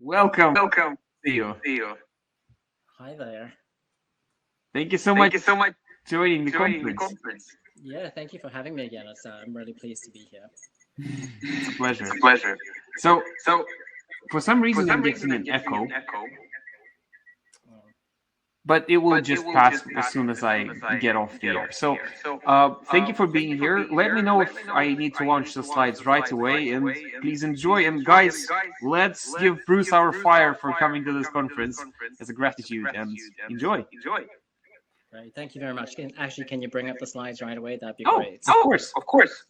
Welcome, Welcome, Theo. Theo. Hi there. Thank you so Thank much you so much for joining the for joining the conference. conference. Yeah, thank you for having me again. I'm really pleased to be here. It's a It's pleasure. a pleasure. So, So, for some for reason, I'm some reason, getting I'm an getting echo, an echo, Um, but it will but it just will pass just as pass soon as as soon I as I get off get the off air. the So, air. So, thank you for thank being you for here. being Let me here. know Let if me know I if need to I launch need the to launch slides the right slides away, right and away. And please enjoy. please And enjoy. And guys, guys, let's give let's Bruce give our Bruce our fire for fire coming to for this coming to this conference conference as a as a gratitude, and gratitude. And enjoy. enjoy. Great, thank you very much. Can you bring up the slides right away? That'd be Oh, great. of course. Of course.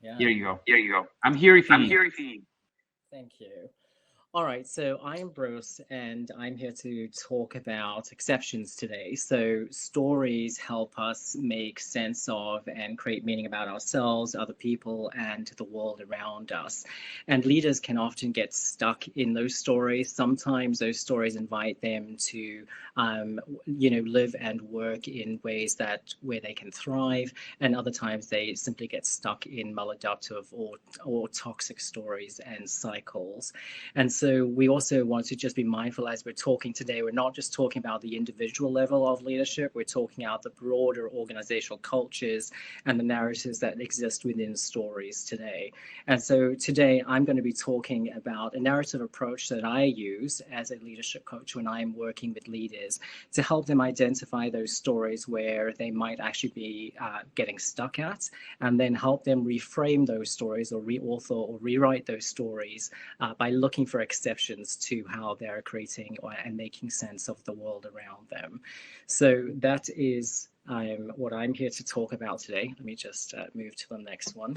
Yeah, Here you go. Here you go. I'm here if you I'm need. here if you need. thank you. All right, so I'm Bruce, and I'm here to talk about exceptions today. So, stories help us make sense of and create meaning about ourselves, other people, and the world around us. And leaders can often get stuck in those stories. Sometimes those stories invite them to, live and work in ways that where they can thrive, and other times they simply get stuck in maladaptive or toxic stories and cycles. And so we also want to just be mindful as we're talking today, we're not just talking about the individual level of leadership, we're talking about the broader organizational cultures and the narratives that exist within stories today. And so today I'm going to be talking about a narrative approach that I use as a leadership coach when I'm working with leaders to help them identify those stories where they might actually be getting stuck at, and then help them reframe those stories or reauthor or rewrite those stories by looking for exceptions to how they're creating and making sense of the world around them. So that is what I'm here to talk about today. Let me just move to the next one.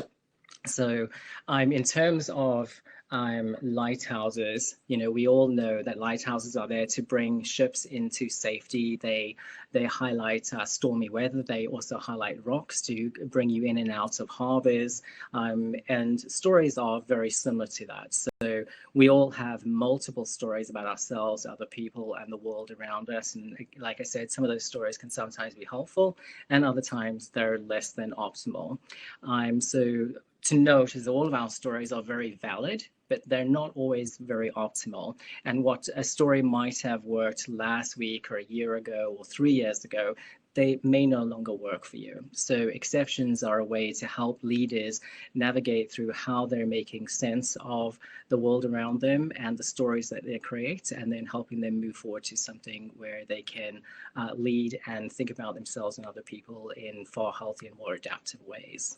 So, in terms of lighthouses, we all know that lighthouses are there to bring ships into safety. They highlight stormy weather. They also highlight rocks to bring you in and out of harbors. And stories are very similar to that. So we all have multiple stories about ourselves, other people, and the world around us. And like I said, some of those stories can sometimes be helpful, and other times they're less than optimal. So to note is all of our stories are very valid, but they're not always very optimal. And what a story might have worked last week or a year ago or 3 years ago, they may no longer work for you. So exceptions are a way to help leaders navigate through how they're making sense of the world around them and the stories that they create, and then helping them move forward to something where they can lead and think about themselves and other people in far healthier and more adaptive ways.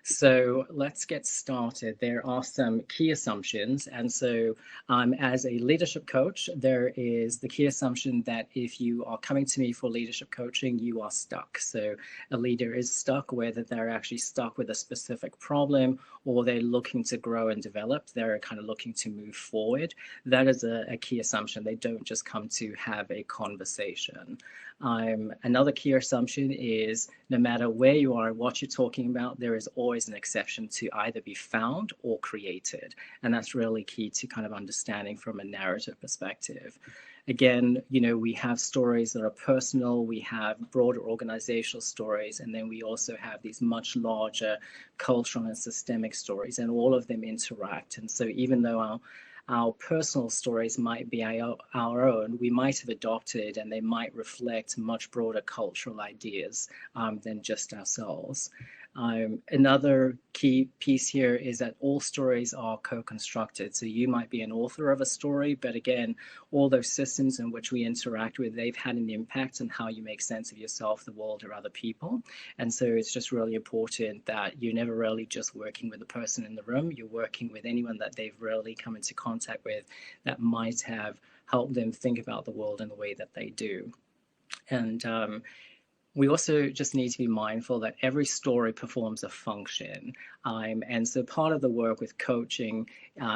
So let's get started. There are some key assumptions. And so as a leadership coach, there is the key assumption that if you are coming to me for leadership coaching, you are stuck. So a leader is stuck, whether they're actually stuck with a specific problem or they're looking to grow and develop, they're kind of looking to move forward. That is a key assumption. They don't just come to have a conversation. Another key assumption is no matter where you are, what you're talking about, there is always an exception to either be found or created. And that's really key to kind of understanding from a narrative perspective. Again, we have stories that are personal, we have broader organizational stories, and then we also have these much larger cultural and systemic stories, and all of them interact. And so even though our personal stories might be our own, we might have adopted and they might reflect much broader cultural ideas than just ourselves. Another key piece here is that all stories are co-constructed. So you might be an author of a story, but again, all those systems in which we interact with, they've had an impact on how you make sense of yourself, the world, or other people. And so it's just really important that you're never really just working with the person in the room. You're working with anyone that they've really come into contact with that might have helped them think about the world in the way that they do. And we also just need to be mindful that every story performs a function. And so part of the work with coaching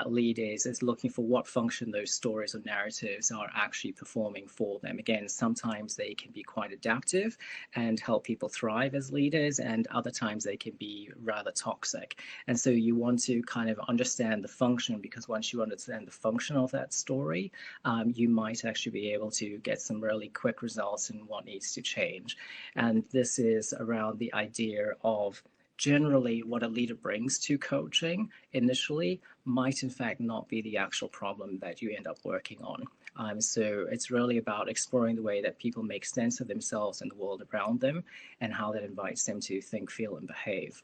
leaders is looking for what function those stories or narratives are actually performing for them. Again, sometimes they can be quite adaptive and help people thrive as leaders, and other times they can be rather toxic. And so you want to kind of understand the function, because once you understand the function of that story, you might actually be able to get some really quick results in what needs to change. And this is around the idea of generally what a leader brings to coaching initially might in fact not be the actual problem that you end up working on. So it's really about exploring the way that people make sense of themselves and the world around them and how that invites them to think, feel, and behave.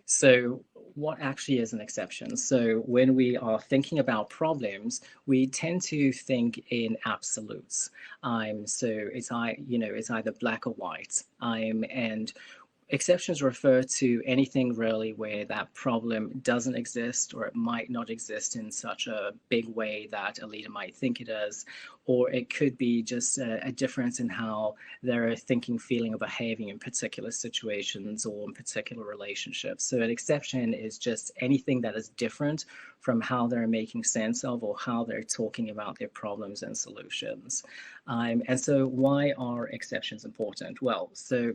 So what actually is an exception? So when we are thinking about problems, we tend to think in absolutes. So it's either black or white. And exceptions refer to anything really where that problem doesn't exist, or it might not exist in such a big way that a leader might think it does, or it could be just a difference in how they're thinking, feeling, or behaving in particular situations or in particular relationships. So an exception is just anything that is different from how they're making sense of or how they're talking about their problems and solutions. And so why are exceptions important? Well, so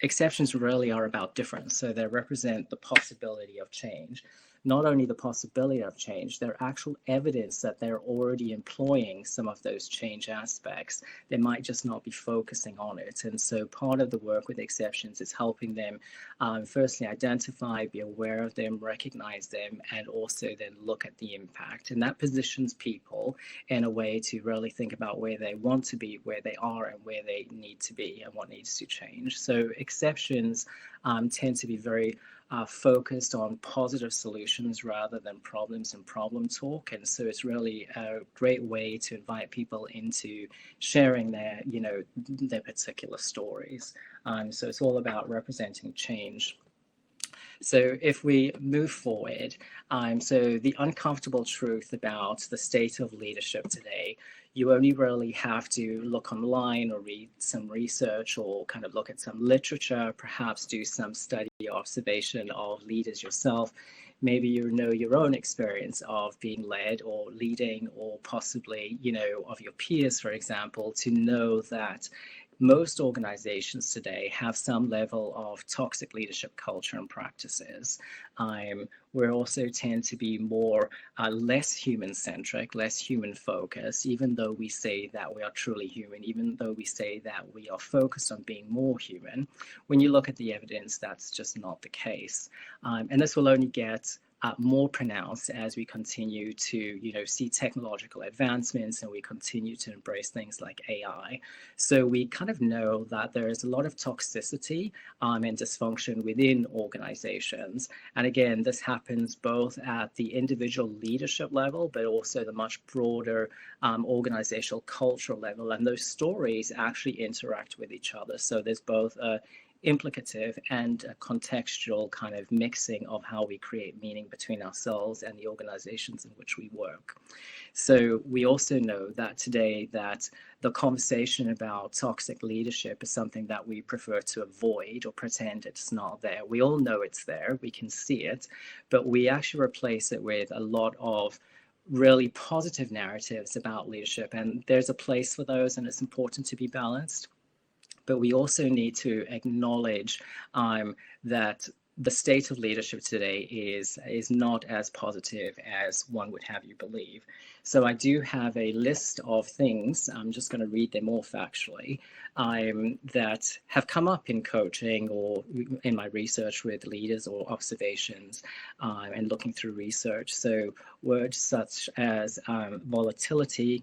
exceptions really are about difference. So they represent the possibility of change. Not only the possibility of change, they're actual evidence that they're already employing some of those change aspects. They might just not be focusing on it. And so part of the work with exceptions is helping them firstly identify, be aware of them, recognize them, and also then look at the impact. And that positions people in a way to really think about where they want to be, where they are, and where they need to be and what needs to change. So exceptions tend to be very focused on positive solutions rather than problems and problem talk. And so it's really a great way to invite people into sharing their particular stories. So it's all about representing change. So if we move forward, so the uncomfortable truth about the state of leadership today, you only really have to look online or read some research or kind of look at some literature, perhaps do some study observation of leaders yourself. Maybe you know your own experience of being led or leading, or possibly, of your peers, for example, to know that most organizations today have some level of toxic leadership culture and practices. We also tend to be less human-centric, less human-focused, even though we say that we are truly human, even though we say that we are focused on being more human. When you look at the evidence, that's just not the case. And this will only get more pronounced as we continue to see technological advancements and we continue to embrace things like AI. So we kind of know that there is a lot of toxicity and dysfunction within organizations. And again, this happens both at the individual leadership level, but also the much broader organizational cultural level. And those stories actually interact with each other. So there's both a implicative and a contextual kind of mixing of how we create meaning between ourselves and the organizations in which we work. So we also know that today that the conversation about toxic leadership is something that we prefer to avoid or pretend it's not there. We all know it's there, we can see it, but we actually replace it with a lot of really positive narratives about leadership. And there's a place for those, and it's important to be balanced. But we also need to acknowledge that the state of leadership today is not as positive as one would have you believe. So I do have a list of things, I'm just going to read them off actually, that have come up in coaching or in my research with leaders or observations and looking through research. So words such as volatility,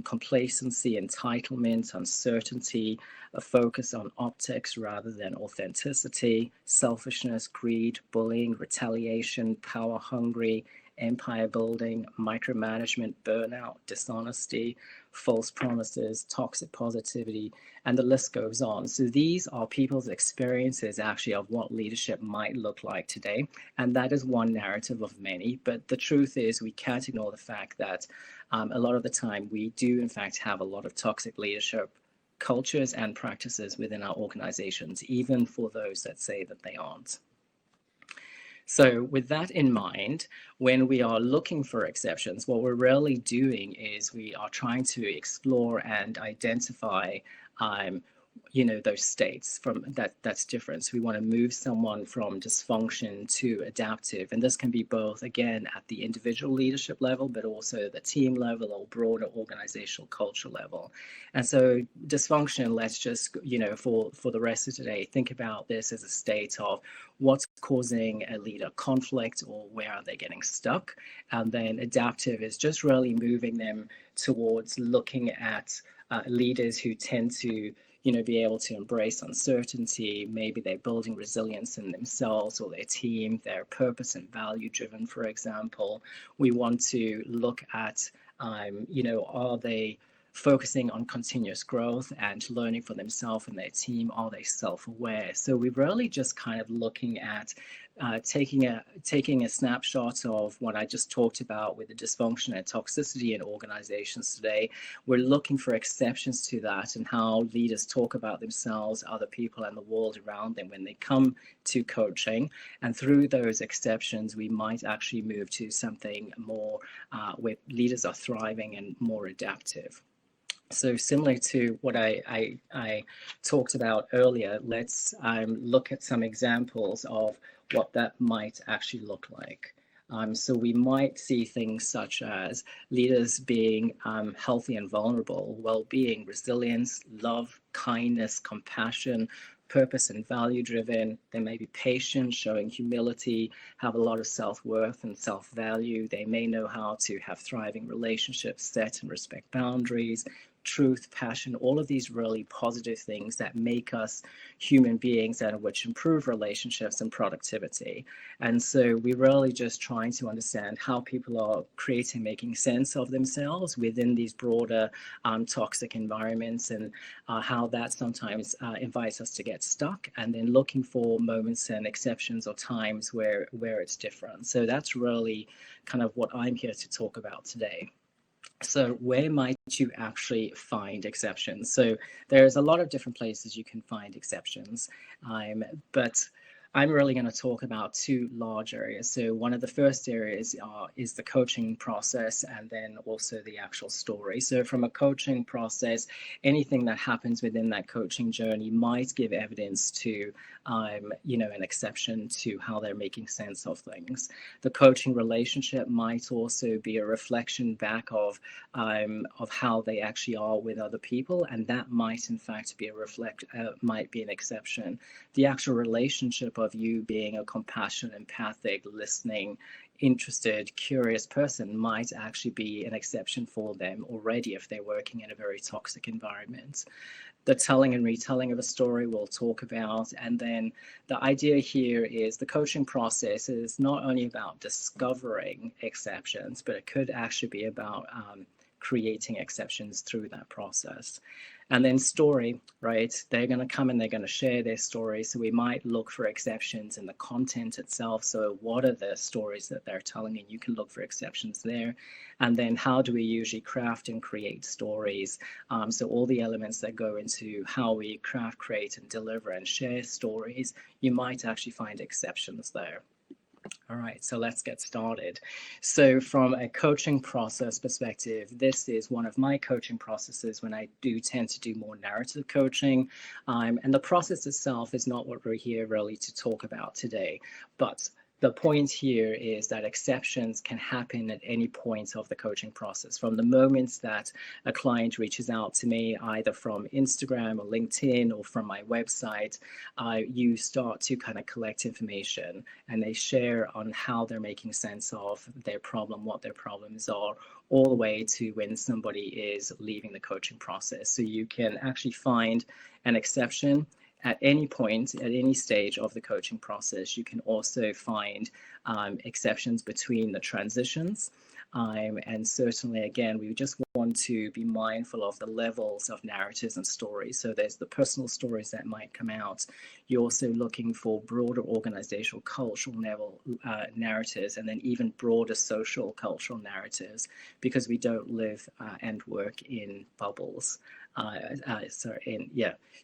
complacency, entitlement, uncertainty, a focus on optics rather than authenticity, selfishness, greed, bullying, retaliation, power hungry, empire building, micromanagement, burnout, dishonesty, false promises, toxic positivity, and the list goes on. So these are people's experiences actually of what leadership might look like today. And that is one narrative of many. But the truth is we can't ignore the fact that a lot of the time we do in fact have a lot of toxic leadership cultures and practices within our organizations, even for those that say that they aren't. So with that in mind, when we are looking for exceptions, what we're really doing is we are trying to explore and identify those states from that's different. So we want to move someone from dysfunction to adaptive, and this can be both, again, at the individual leadership level, but also the team level or broader organizational culture level. And so dysfunction, let's just, for the rest of today, think about this as a state of what's causing a leader conflict, or where are they getting stuck. And then adaptive is just really moving them towards looking at leaders who tend to be able to embrace uncertainty. Maybe they're building resilience in themselves or their team. They're purpose and value driven, for example. We want to look at, are they focusing on continuous growth and learning for themselves and their team? Are they self-aware? So we're really just kind of looking at taking a snapshot of what I just talked about with the dysfunction and toxicity in organizations today. We're looking for exceptions to that and how leaders talk about themselves, other people, and the world around them when they come to coaching. And through those exceptions, we might actually move to something more where leaders are thriving and more adaptive. So similar to what I talked about earlier, let's look at some examples of what that might actually look like. So we might see things such as leaders being healthy and vulnerable, well-being, resilience, love, kindness, compassion, purpose and value driven. They may be patient, showing humility, have a lot of self-worth and self-value. They may know how to have thriving relationships, set and respect boundaries, truth, passion, all of these really positive things that make us human beings and which improve relationships and productivity. And so we're really just trying to understand how people are making sense of themselves within these broader toxic environments, and how that sometimes invites us to get stuck, and then looking for moments and exceptions or times where it's different. So that's really kind of what I'm here to talk about today. So where might you actually find exceptions? So there's a lot of different places you can find exceptions, but I'm really going to talk about two large areas. So one of the first areas is the coaching process, and then also the actual story. So from a coaching process, anything that happens within that coaching journey might give evidence to, an exception to how they're making sense of things. The coaching relationship might also be a reflection back of how they actually are with other people, and that might in fact be might be an exception. The actual relationship of you being a compassionate, empathic, listening, interested, curious person might actually be an exception for them already if they're working in a very toxic environment. The telling and retelling of a story we'll talk about. And then the idea here is the coaching process is not only about discovering exceptions, but it could actually be about creating exceptions through that process. And then story, right? They're going to come and they're going to share their story. So we might look for exceptions in the content itself. So what are the stories that they're telling? And you can look for exceptions there. And then how do we usually craft and create stories? So all the elements that go into how we craft, create, and deliver and share stories, you might actually find exceptions there. All right, so let's get started. So from a coaching process perspective, this is one of my coaching processes when I do tend to do more narrative coaching. And the process itself is not what we're here really to talk about today, but the point here is that exceptions can happen at any point of the coaching process. From the moments that a client reaches out to me, either from Instagram or LinkedIn or from my website, you start to kind of collect information, and they share on how they're making sense of their problem, what their problems are, all the way to when somebody is leaving the coaching process. So you can actually find an exception at any point, at any stage of the coaching process. You can also find exceptions between the transitions. And certainly, again, we just want to be mindful of the levels of narratives and stories. So there's the personal stories that might come out. You're also looking for broader organizational, cultural level narratives, and then even broader social, cultural narratives, because we don't live and work in bubbles.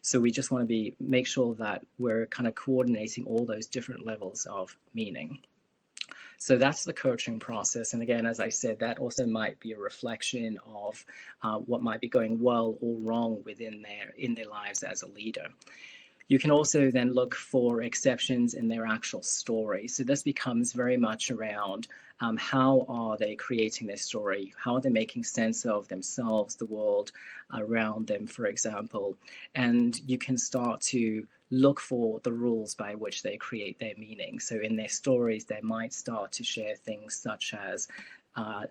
So we just want to make sure that we're kind of coordinating all those different levels of meaning. So that's the coaching process. And again, as I said, that also might be a reflection of what might be going well or wrong within their lives as a leader. You can also then look for exceptions in their actual story. So this becomes very much around how are they creating their story? How are they making sense of themselves, the world around them, for example? And you can start to look for the rules by which they create their meaning. So in their stories, they might start to share things such as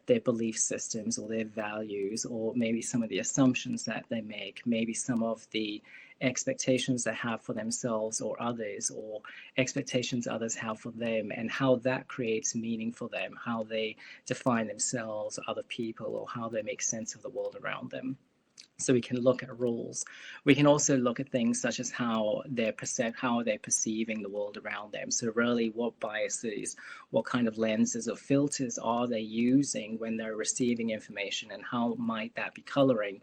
their belief systems or their values, or maybe some of the assumptions that they make, maybe some of the expectations they have for themselves or others, or expectations others have for them, and how that creates meaning for them, how they define themselves, other people, or how they make sense of the world around them. So we can look at rules. We can also look at things such as how they're perceiving the world around them. So really, what biases, what kind of lenses or filters are they using when they're receiving information, and how might that be coloring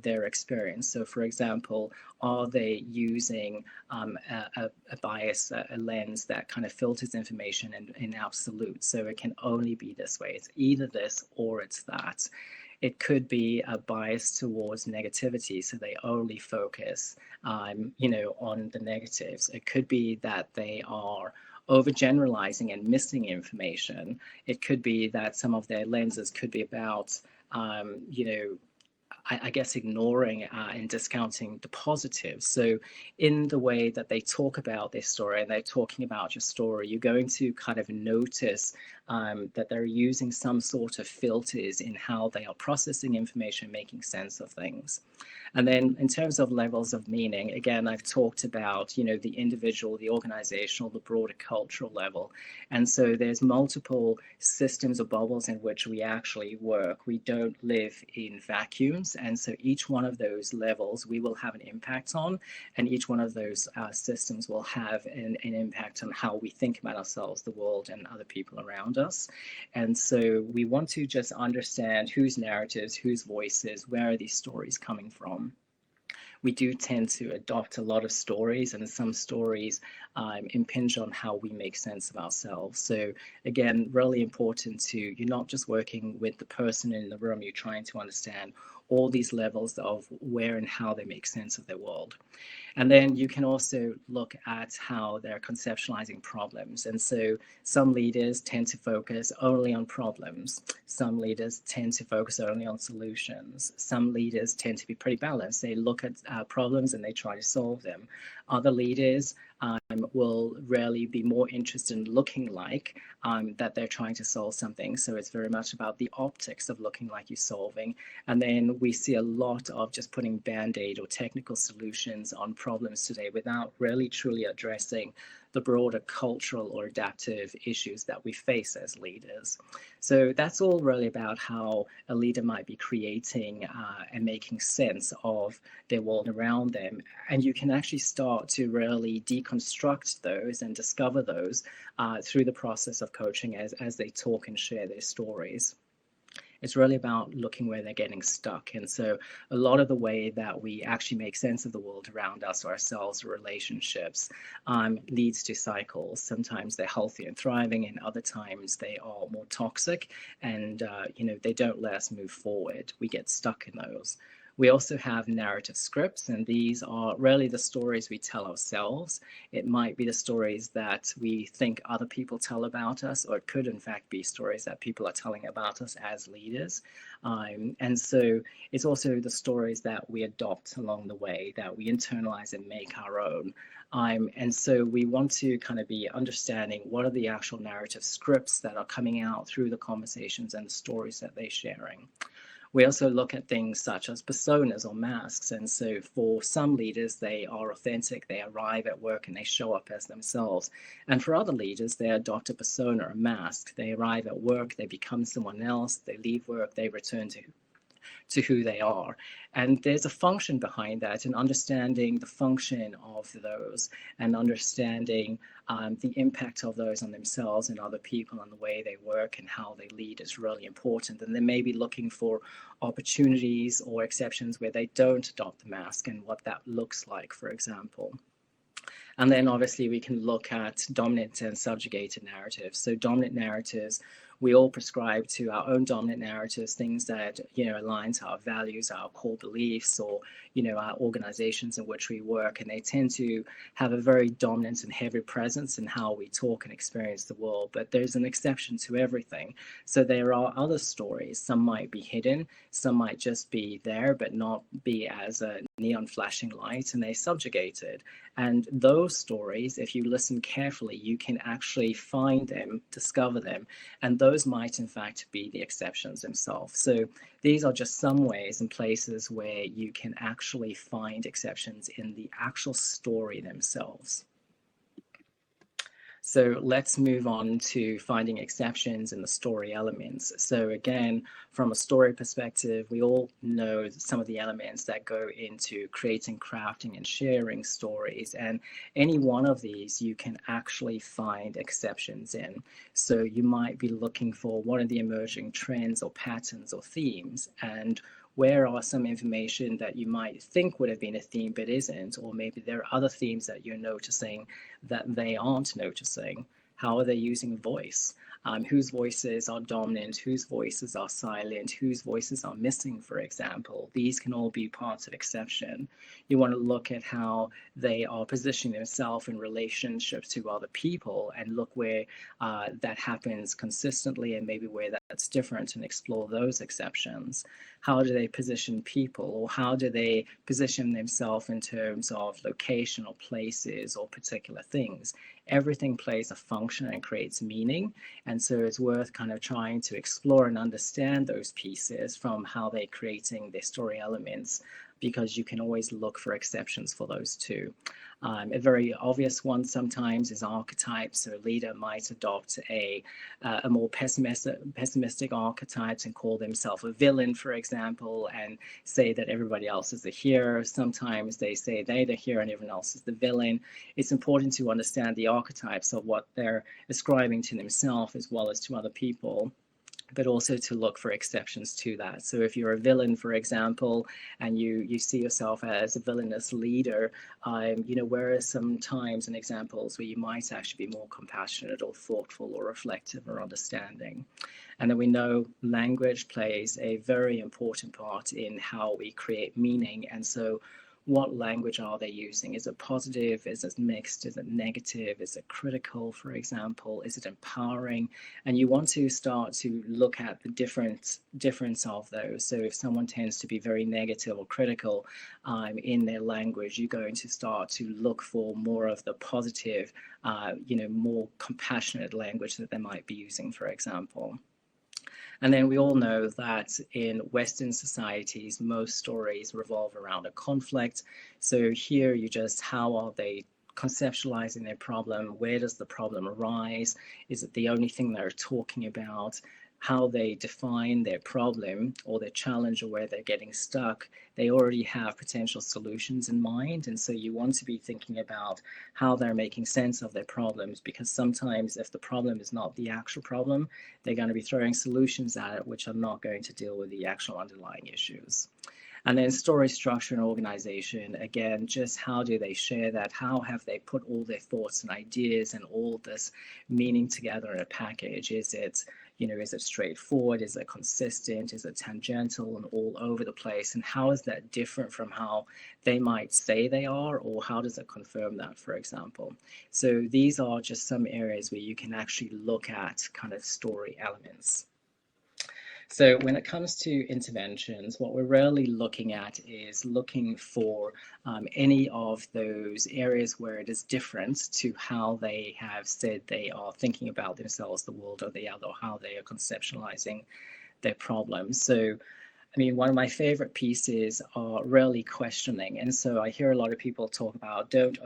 their experience? So for example, are they using a bias, a lens that kind of filters information in absolute? So it can only be this way. It's either this or it's that. It could be a bias towards negativity, so they only focus, on the negatives. It could be that they are overgeneralizing and missing information. It could be that some of their lenses could be about, I guess, ignoring and discounting the positives. So in the way that they talk about their story and they're talking about your story, you're going to kind of notice that they're using some sort of filters in how they are processing information, making sense of things. And then in terms of levels of meaning, again, I've talked about, the individual, the organizational, the broader cultural level. And so there's multiple systems or bubbles in which we actually work. We don't live in vacuums. And so each one of those levels we will have an impact on, and each one of those systems will have an impact on how we think about ourselves, the world, and other people around us. And so we want to just understand whose narratives, whose voices, where are these stories coming from. We do tend to adopt a lot of stories, and some stories impinge on how we make sense of ourselves. So again, really important to, you're not just working with the person in the room, you're trying to understand all these levels of where and how they make sense of their world. And then you can also look at how they're conceptualizing problems. And so some leaders tend to focus only on problems. Some leaders tend to focus only on solutions. Some leaders tend to be pretty balanced. They look at problems and they try to solve them. Other leaders will really be more interested in looking like that they're trying to solve something. So it's very much about the optics of looking like you're solving. And then we see a lot of just putting band-aid or technical solutions on problems today without really truly addressing the broader cultural or adaptive issues that we face as leaders. So that's all really about how a leader might be creating and making sense of their world around them. And you can actually start to really deconstruct those and discover those through the process of coaching as they talk and share their stories. It's really about looking where they're getting stuck. And so a lot of the way that we actually make sense of the world around us, or ourselves, or relationships, leads to cycles. Sometimes they're healthy and thriving, and other times they are more toxic, and they don't let us move forward. We get stuck in those. We also have narrative scripts, and these are really the stories we tell ourselves. It might be the stories that we think other people tell about us, or it could in fact be stories that people are telling about us as leaders. And so it's also the stories that we adopt along the way, that we internalize and make our own. And so we want to kind of be understanding what are the actual narrative scripts that are coming out through the conversations and the stories that they're sharing. We also look at things such as personas or masks. And so for some leaders, they are authentic, they arrive at work and they show up as themselves. And for other leaders, they adopt a persona, a mask. They arrive at work, they become someone else, they leave work, they return to who they are. And there's a function behind that, and understanding the function of those and understanding the impact of those on themselves and other people and the way they work and how they lead is really important. And they may be looking for opportunities or exceptions where they don't adopt the mask and what that looks like, for example. And then obviously we can look at dominant and subjugated narratives. So dominant narratives, we all prescribe to our own dominant narratives, things that, align to our values, our core beliefs, or, our organizations in which we work. And they tend to have a very dominant and heavy presence in how we talk and experience the world. But there's an exception to everything. So there are other stories. Some might be hidden, some might just be there, but not be as a neon flashing light, and they're subjugated. And those stories, if you listen carefully, you can actually find them, discover them, and those might in fact be the exceptions themselves. So these are just some ways and places where you can actually find exceptions in the actual story themselves. So let's move on to finding exceptions in the story elements. So again, from a story perspective, we all know some of the elements that go into creating, crafting, and sharing stories. And any one of these you can actually find exceptions in. So you might be looking for what are the emerging trends or patterns or themes, and where are some information that you might think would have been a theme but isn't, or maybe there are other themes that you're noticing that they aren't noticing. How are they using voice? Whose voices are dominant, whose voices are silent, whose voices are missing, for example. These can all be parts of exception. You want to look at how they are positioning themselves in relationships to other people and look where that happens consistently and maybe where that's different, and explore those exceptions. How do they position people, or how do they position themselves in terms of location or places or particular things? Everything plays a function and creates meaning. And so it's worth kind of trying to explore and understand those pieces from how they're creating their story elements, because you can always look for exceptions for those too. A very obvious one sometimes is archetypes. So a leader might adopt a more pessimistic archetypes and call themselves a villain, for example, and say that everybody else is the hero. Sometimes they say they're the hero and everyone else is the villain. It's important to understand the archetypes of what they're ascribing to themselves as well as to other people, but also to look for exceptions to that. So if you're a villain, for example, and you see yourself as a villainous leader, where are some times and examples where you might actually be more compassionate or thoughtful or reflective or understanding? And then we know language plays a very important part in how we create meaning. And so what language are they using? Is it positive? Is it mixed? Is it negative? Is it critical, for example? Is it empowering? And you want to start to look at the difference of those. So if someone tends to be very negative or critical in their language, you're going to start to look for more of the positive, more compassionate language that they might be using, for example. And then we all know that in Western societies, most stories revolve around a conflict. So here you just, how are they conceptualizing their problem? Where does the problem arise? Is it the only thing they're talking about? How they define their problem or their challenge, or where they're getting stuck, they already have potential solutions in mind. And so you want to be thinking about how they're making sense of their problems, because sometimes if the problem is not the actual problem, they're going to be throwing solutions at it which are not going to deal with the actual underlying issues. And then story structure and organization, again, just how do they share that? How have they put all their thoughts and ideas and all this meaning together in a package? Is it straightforward? Is it consistent? Is it tangential and all over the place? And how is that different from how they might say they are, or how does it confirm that, for example? So these are just some areas where you can actually look at kind of story elements. So when it comes to interventions, what we're really looking at is looking for any of those areas where it is different to how they have said they are thinking about themselves, the world, or the other, or how they are conceptualizing their problems. So one of my favorite pieces are really questioning. And so I hear a lot of people talk about don't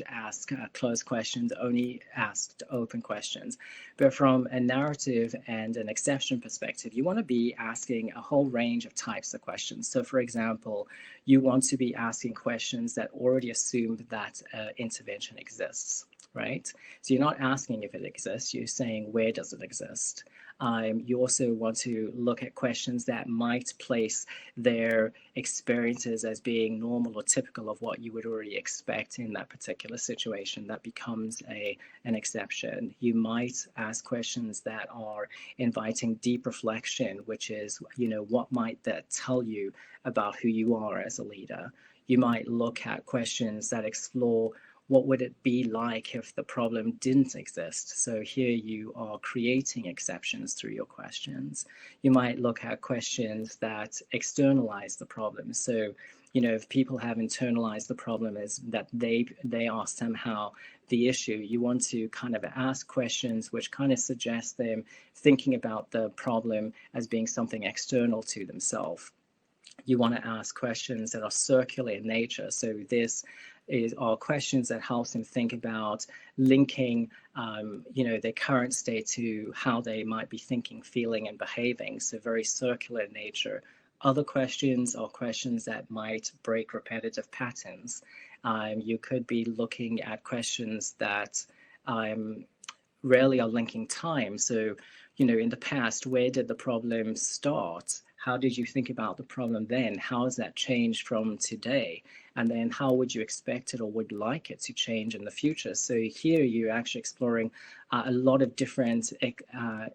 ask closed questions, only ask open questions. But from a narrative and an exception perspective, you want to be asking a whole range of types of questions. So for example, you want to be asking questions that already assume that intervention exists. right? So you're not asking if it exists, you're saying where does it exist? You also want to look at questions that might place their experiences as being normal or typical of what you would already expect in that particular situation. That becomes an exception. You might ask questions that are inviting deep reflection, which is, what might that tell you about who you are as a leader? You might look at questions that explore what would it be like if the problem didn't exist? So here you are creating exceptions through your questions. You might look at questions that externalize the problem. So, if people have internalized the problem as that they are somehow the issue, you want to kind of ask questions which kind of suggest them thinking about the problem as being something external to themselves. You want to ask questions that are circular in nature. So this are questions that helps them think about linking, their current state to how they might be thinking, feeling, and behaving. So very circular in nature. Other questions are questions that might break repetitive patterns. You could be looking at questions that rarely are linking time. So, in the past, where did the problem start? How did you think about the problem then? How has that changed from today? And then how would you expect it or would like it to change in the future? So here you're actually exploring a lot of different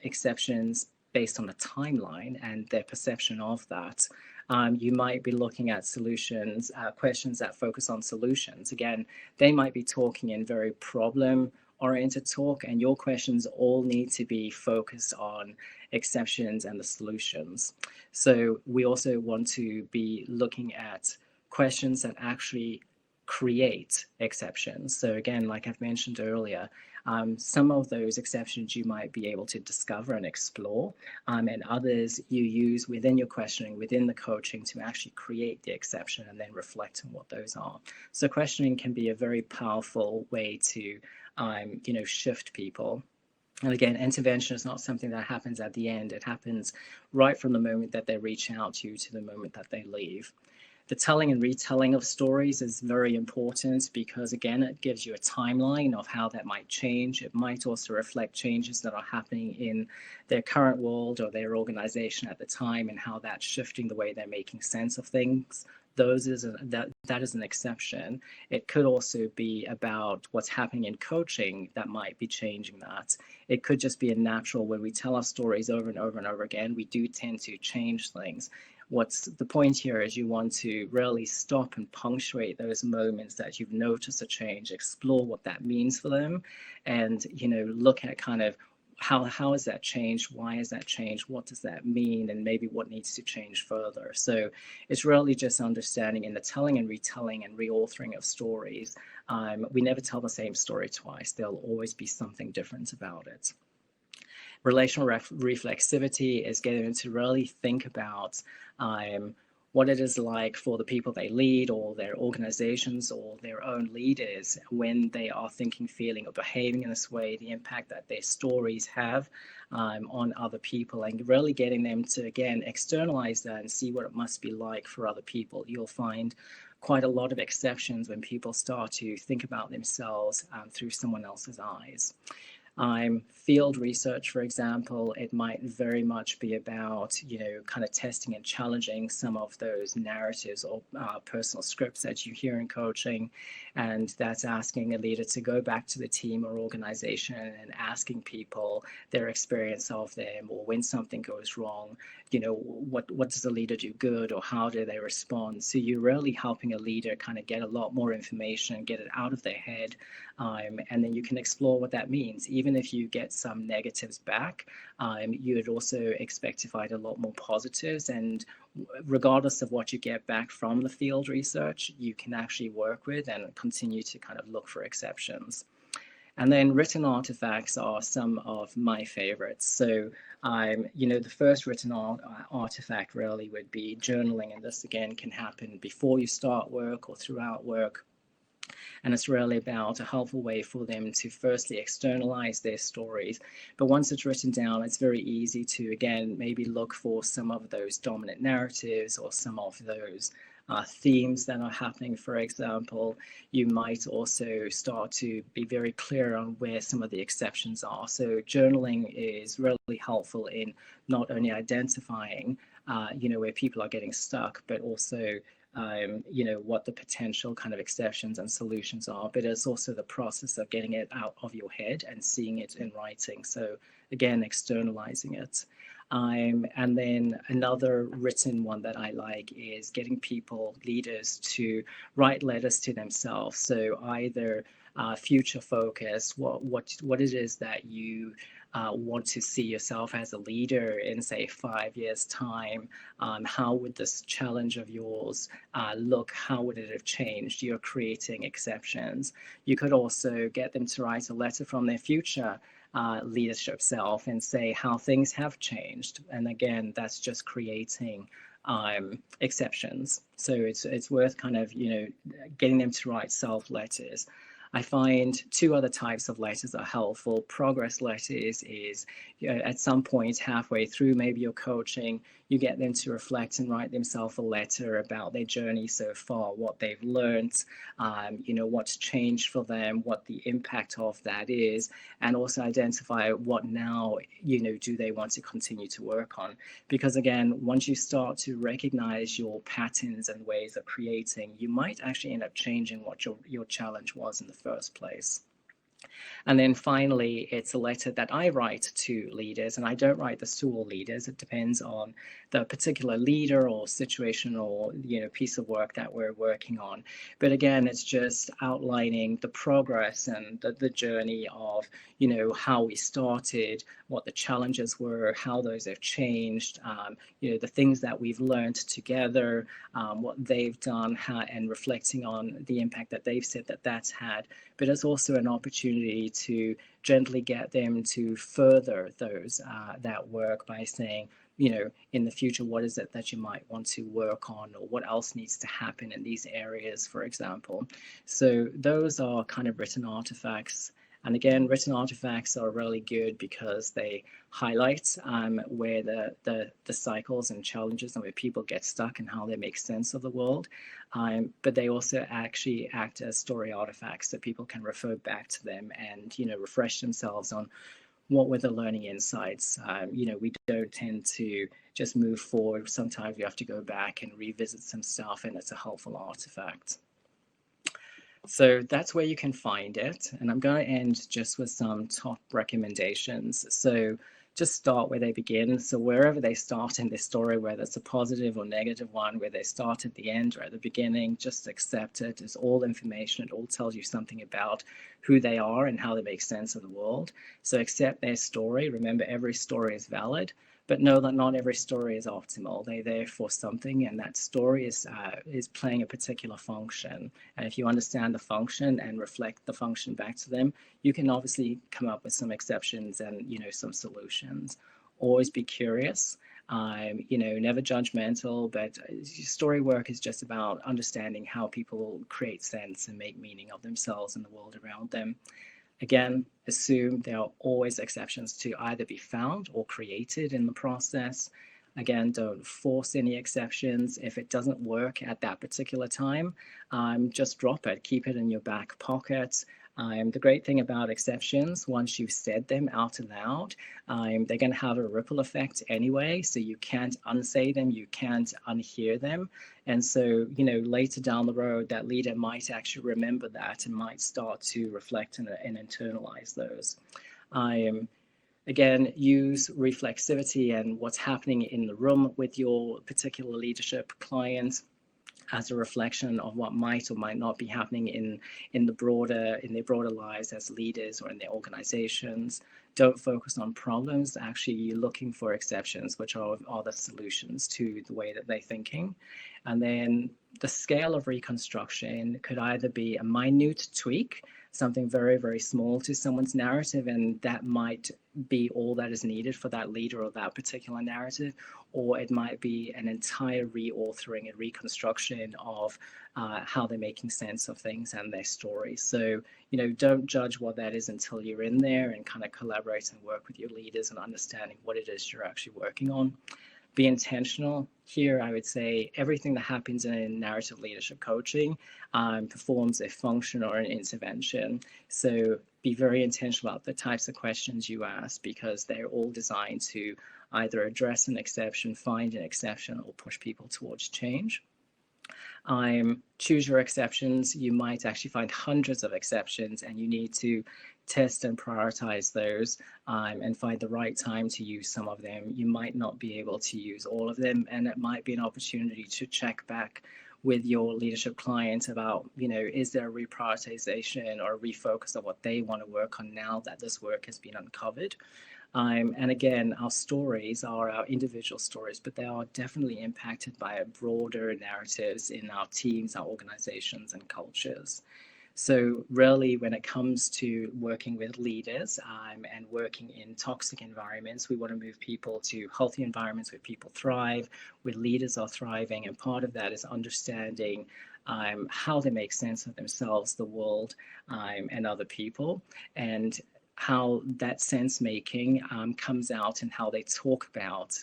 exceptions based on the timeline and their perception of that. You might be looking at solutions, questions that focus on solutions. Again, they might be talking in very problem-oriented talk, and your questions all need to be focused on exceptions and the solutions. So we also want to be looking at questions that actually create exceptions. So again, like I've mentioned earlier, some of those exceptions you might be able to discover and explore, and others you use within your questioning, within the coaching, to actually create the exception and then reflect on what those are. So questioning can be a very powerful way to shift people. And again, intervention is not something that happens at the end. It happens right from the moment that they reach out to you to the moment that they leave. The telling and retelling of stories is very important because, again, it gives you a timeline of how that might change. It might also reflect changes that are happening in their current world or their organization at the time and how that's shifting the way they're making sense of things. That is an exception. It could also be about what's happening in coaching that might be changing that. It could just be a natural when we tell our stories over and over and over again, we do tend to change things. What's the point here is you want to really stop and punctuate those moments that you've noticed a change, explore what that means for them, and look at kind of how has that changed, why has that changed, what does that mean, and maybe what needs to change further. So it's really just understanding in the telling and retelling and reauthoring of stories. We never tell the same story twice. There'll always be something different about it. Relational reflexivity is getting them to really think about what it is like for the people they lead or their organizations or their own leaders when they are thinking, feeling, or behaving in this way, the impact that their stories have on other people, and really getting them to, again, externalize that and see what it must be like for other people. You'll find quite a lot of exceptions when people start to think about themselves through someone else's eyes. Field research, for example, it might very much be about, kind of testing and challenging some of those narratives or personal scripts that you hear in coaching. And that's asking a leader to go back to the team or organization and asking people their experience of them, or when something goes wrong, what does the leader do good, or how do they respond? So you're really helping a leader kind of get a lot more information, get it out of their head, and then you can explore what that means. Even if you get some negatives back, you would also expect to find a lot more positives. And regardless of what you get back from the field research, you can actually work with and continue to kind of look for exceptions. And then written artifacts are some of my favorites. So, the first written artifact really would be journaling. And this, again, can happen before you start work or throughout work. And it's really about a helpful way for them to firstly externalize their stories. But once it's written down, it's very easy to, again, maybe look for some of those dominant narratives or some of those themes that are happening, for example. You might also start to be very clear on where some of the exceptions are. So journaling is really helpful in not only identifying, where people are getting stuck, but also what the potential kind of exceptions and solutions are, but it's also the process of getting it out of your head and seeing it in writing. So again, externalizing it. And then another written one that I like is getting people, leaders, to write letters to themselves. So either future focus, what it is that you want to see yourself as a leader in, say, 5 years' time. How would this challenge of yours look? How would it have changed? You're creating exceptions. You could also get them to write a letter from their future leadership self and say how things have changed. And again, that's just creating exceptions. So it's worth kind of getting them to write self letters. I find two other types of letters are helpful. Progress letters is at some point halfway through maybe your coaching, you get them to reflect and write themselves a letter about their journey so far, what they've learned, what's changed for them, what the impact of that is, and also identify what now, do they want to continue to work on. Because again, once you start to recognize your patterns and ways of creating, you might actually end up changing what your challenge was in the first place. And then finally, it's a letter that I write to leaders, and I don't write this to all leaders. It depends on the particular leader or situation or piece of work that we're working on. But again, it's just outlining the progress and the journey of how we started, what the challenges were, how those have changed, the things that we've learned together, what they've done, and reflecting on the impact that they've said that that's had. But it's also an opportunity to gently get them to further that work by saying, in the future, what is it that you might want to work on, or what else needs to happen in these areas, for example. So those are kind of written artifacts. And again, written artifacts are really good because they highlight where the cycles and challenges and where people get stuck and how they make sense of the world. But they also actually act as story artifacts that people can refer back to them and, refresh themselves on what were the learning insights. We don't tend to just move forward. Sometimes we have to go back and revisit some stuff, and it's a helpful artifact. So that's where you can find it. And I'm going to end just with some top recommendations. So just start where they begin. So wherever they start in this story, whether it's a positive or negative one, where they start at the end or at the beginning, just accept it. It's all information. It all tells you something about who they are and how they make sense of the world. So accept their story. Remember, every story is valid. But know that not every story is optimal. They're there for something, and that story is playing a particular function. And if you understand the function and reflect the function back to them, you can obviously come up with some exceptions and some solutions. Always be curious. Never judgmental, but story work is just about understanding how people create sense and make meaning of themselves and the world around them. Again, assume there are always exceptions to either be found or created in the process. Again, don't force any exceptions. If it doesn't work at that particular time, just drop it. Keep it in your back pocket. The great thing about exceptions, once you've said them out loud, they're going to have a ripple effect anyway, so you can't unsay them, you can't unhear them. And so, later down the road, that leader might actually remember that and might start to reflect and internalize those. Again, use reflexivity and what's happening in the room with your particular leadership client as a reflection of what might or might not be happening in their broader lives as leaders or in their organizations. Don't focus on problems. Actually, you're looking for exceptions, which are the solutions to the way that they're thinking. And then the scale of reconstruction could either be a minute tweak, something very, very small to someone's narrative, and that might be all that is needed for that leader or that particular narrative, or it might be an entire reauthoring and reconstruction of how they're making sense of things and their stories. So, don't judge what that is until you're in there and kind of collaborate and work with your leaders and understanding what it is you're actually working on. be intentional. Here, I would say everything that happens in narrative leadership coaching performs a function or an intervention. So be very intentional about the types of questions you ask, because they're all designed to either address an exception, find an exception, or push people towards change. Choose your exceptions. You might actually find hundreds of exceptions, and you need to test and prioritize those and find the right time to use some of them. You might not be able to use all of them, and it might be an opportunity to check back with your leadership client about, is there a reprioritization or a refocus of what they want to work on now that this work has been uncovered. And again, our stories are our individual stories, but they are definitely impacted by a broader narratives in our teams, our organizations, and cultures. So really, when it comes to working with leaders and working in toxic environments, we want to move people to healthy environments where people thrive, where leaders are thriving. And part of that is understanding how they make sense of themselves, the world, and other people, and how that sense making comes out in how they talk about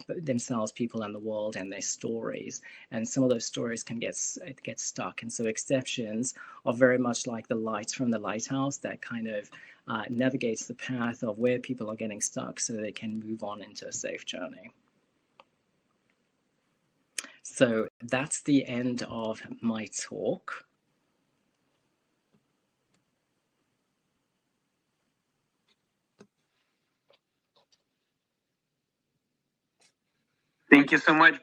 themselves, people, and the world, and their stories. And some of those stories can get stuck. And so exceptions are very much like the lights from the lighthouse that kind of navigates the path of where people are getting stuck so they can move on into a safe journey. So that's the end of my talk. Thank you so much.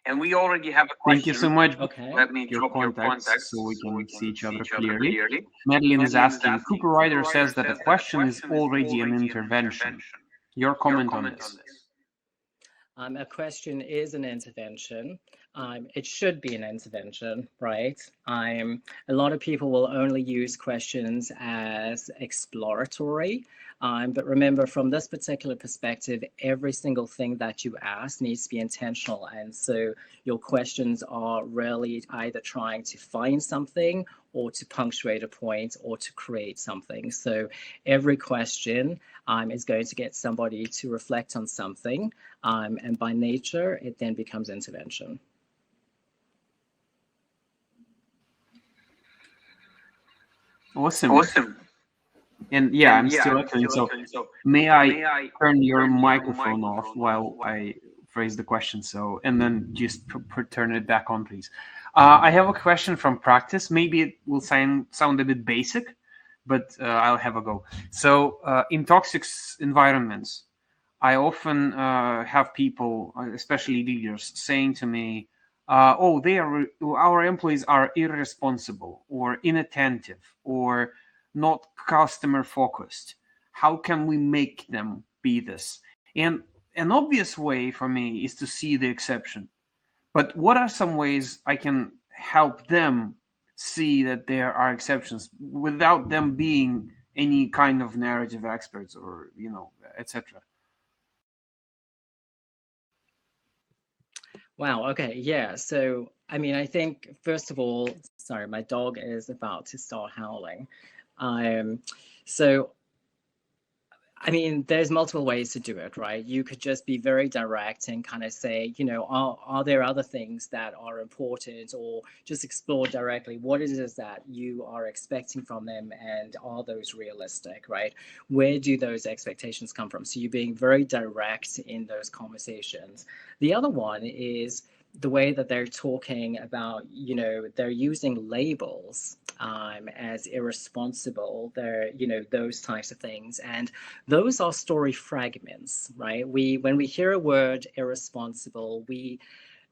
And we already have a question. Thank you so much. Okay. Let me drop your contacts so we can see each other clearly. Madeline is asking, Cooper Ryder says that a question is already an intervention. Your comment on this? A question is an intervention. It should be an intervention, right? A lot of people will only use questions as exploratory. But remember, from this particular perspective, every single thing that you ask needs to be intentional. And so your questions are really either trying to find something or to punctuate a point or to create something. So every question is going to get somebody to reflect on something. And by nature, it then becomes intervention. Awesome. And yeah, I'm still echoing. So may I turn your microphone off while I phrase the question? So, and then just turn it back on, please. I have a question from practice. Maybe it will sound a bit basic, but I'll have a go. So in toxic environments, I often have people, especially leaders, saying to me, our employees are irresponsible or inattentive or not customer focused. How can we make them be this? And an obvious way for me is to see the exception. But what are some ways I can help them see that there are exceptions without them being any kind of narrative experts or, etc.? Wow. Okay. Yeah. So, I think, first of all, sorry, my dog is about to start howling. So, there's multiple ways to do it, right? You could just be very direct and kind of say, are there other things that are important, or just explore directly what it is that you are expecting from them, and are those realistic, right? Where do those expectations come from? So you're being very direct in those conversations. The other one is the way that they're talking about, they're using labels as irresponsible. They're, those types of things. And those are story fragments, right? When we hear a word irresponsible,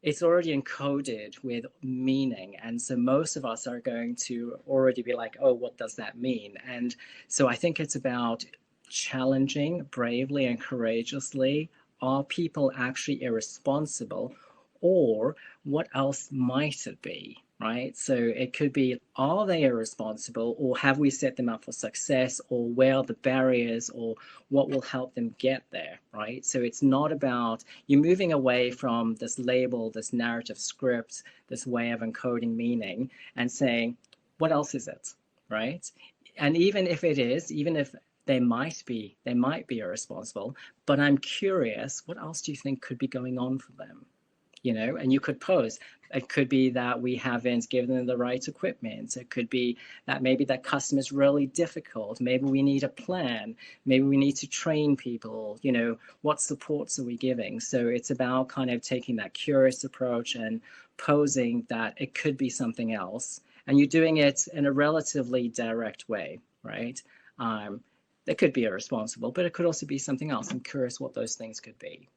it's already encoded with meaning. And so most of us are going to already be like, oh, what does that mean? And so I think it's about challenging bravely and courageously, are people actually irresponsible? Or what else might it be, right? So it could be, are they irresponsible, or have we set them up for success, or where are the barriers, or what will help them get there, right? So it's not about, you're moving away from this label, this narrative script, this way of encoding meaning, and saying, what else is it, right? And even if they might be irresponsible, but I'm curious, what else do you think could be going on for them? And you could pose. It could be that we haven't given them the right equipment. It could be that maybe that customer is really difficult. Maybe we need a plan. Maybe we need to train people. What supports are we giving? So it's about kind of taking that curious approach and posing that it could be something else. And you're doing it in a relatively direct way, right? It could be irresponsible, but it could also be something else. I'm curious what those things could be,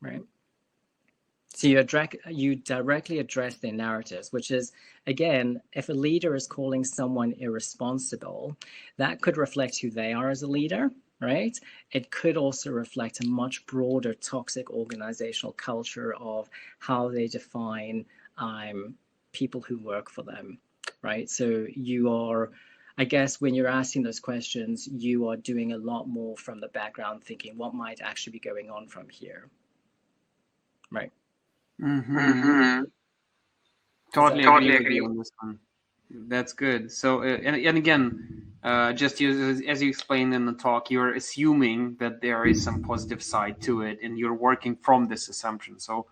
right? So you directly address their narratives, which is, again, if a leader is calling someone irresponsible, that could reflect who they are as a leader, right? It could also reflect a much broader toxic organizational culture of how they define people who work for them, right? So I guess when you're asking those questions, you are doing a lot more from the background thinking what might actually be going on from here, right? Mm-hmm. Totally agree on this one. That's good. So, and again, just as you explained in the talk, you're assuming that there is some positive side to it, and you're working from this assumption. So,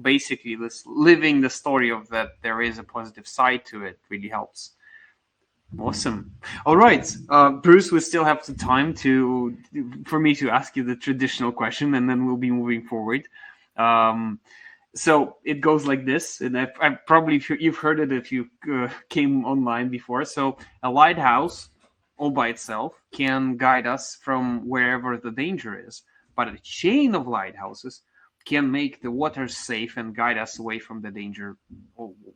basically, this living the story of that there is a positive side to it really helps. Awesome. All right, Bruce, we still have some time for me to ask you the traditional question, and then we'll be moving forward. So it goes like this, and I probably you've heard it if you came online before. So a lighthouse, all by itself, can guide us from wherever the danger is, but a chain of lighthouses can make the waters safe and guide us away from the danger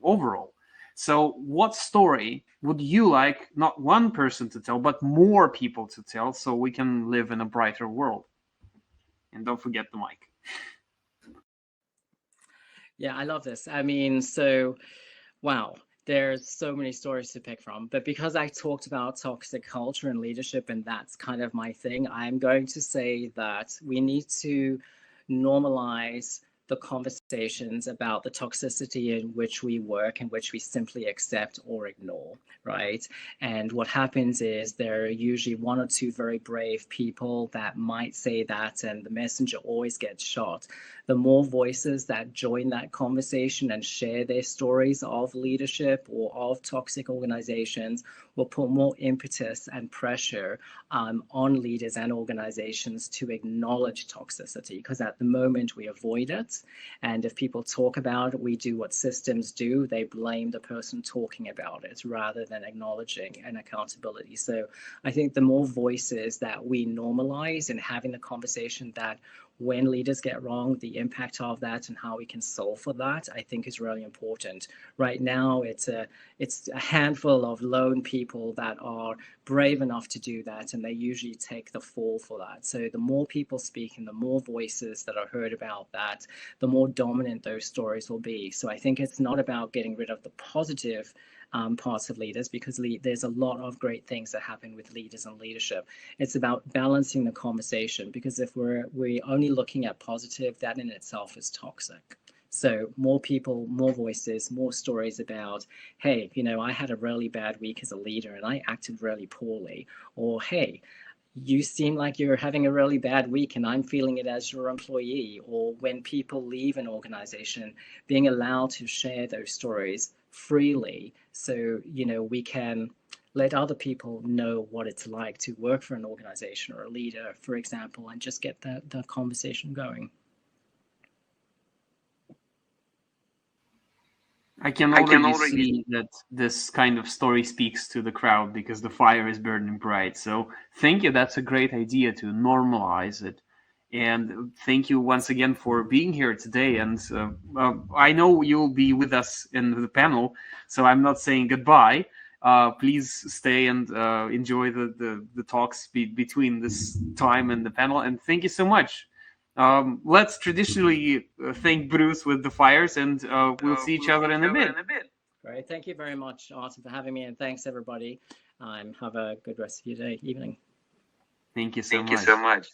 overall. So, what story would you like not one person to tell, but more people to tell, so we can live in a brighter world? And don't forget the mic. Yeah, I love this. Wow, there's so many stories to pick from. But because I talked about toxic culture and leadership, and that's kind of my thing, I'm going to say that we need to normalize the conversations about the toxicity in which we work and which we simply accept or ignore, right? And what happens is there are usually one or two very brave people that might say that, and the messenger always gets shot. The more voices that join that conversation and share their stories of leadership or of toxic organizations will put more impetus and pressure on leaders and organizations to acknowledge toxicity, because at the moment we avoid it. And if people talk about it, we do what systems do. They blame the person talking about it rather than acknowledging and accountability. So I think the more voices that we normalize and having the conversation that when leaders get wrong, the impact of that and how we can solve for that, I think is really important. Right now, it's a handful of lone people that are brave enough to do that, and they usually take the fall for that. So the more people speak and the more voices that are heard about that, the more dominant those stories will be. So I think it's not about getting rid of the positive parts of leaders, because there's a lot of great things that happen with leaders and leadership. It's about balancing the conversation, because if we're only looking at positive, that in itself is toxic. So more people, more voices, more stories about, hey, I had a really bad week as a leader and I acted really poorly. Or, hey, you seem like you're having a really bad week and I'm feeling it as your employee. Or when people leave an organization, being allowed to share those stories freely, so we can let other people know what it's like to work for an organization or a leader, for example, and just get the conversation going. I can already see that this kind of story speaks to the crowd because the fire is burning bright. So thank you. That's a great idea to normalize it. And thank you once again for being here today. And I know you'll be with us in the panel, so I'm not saying goodbye. Please stay and enjoy the talks between this time and the panel. And thank you so much. Let's traditionally thank Bruce with the fires, and we'll see each other in a bit. Great. Thank you very much, Artem, for having me, and thanks, everybody. Have a good rest of your day, evening. Thank you so much.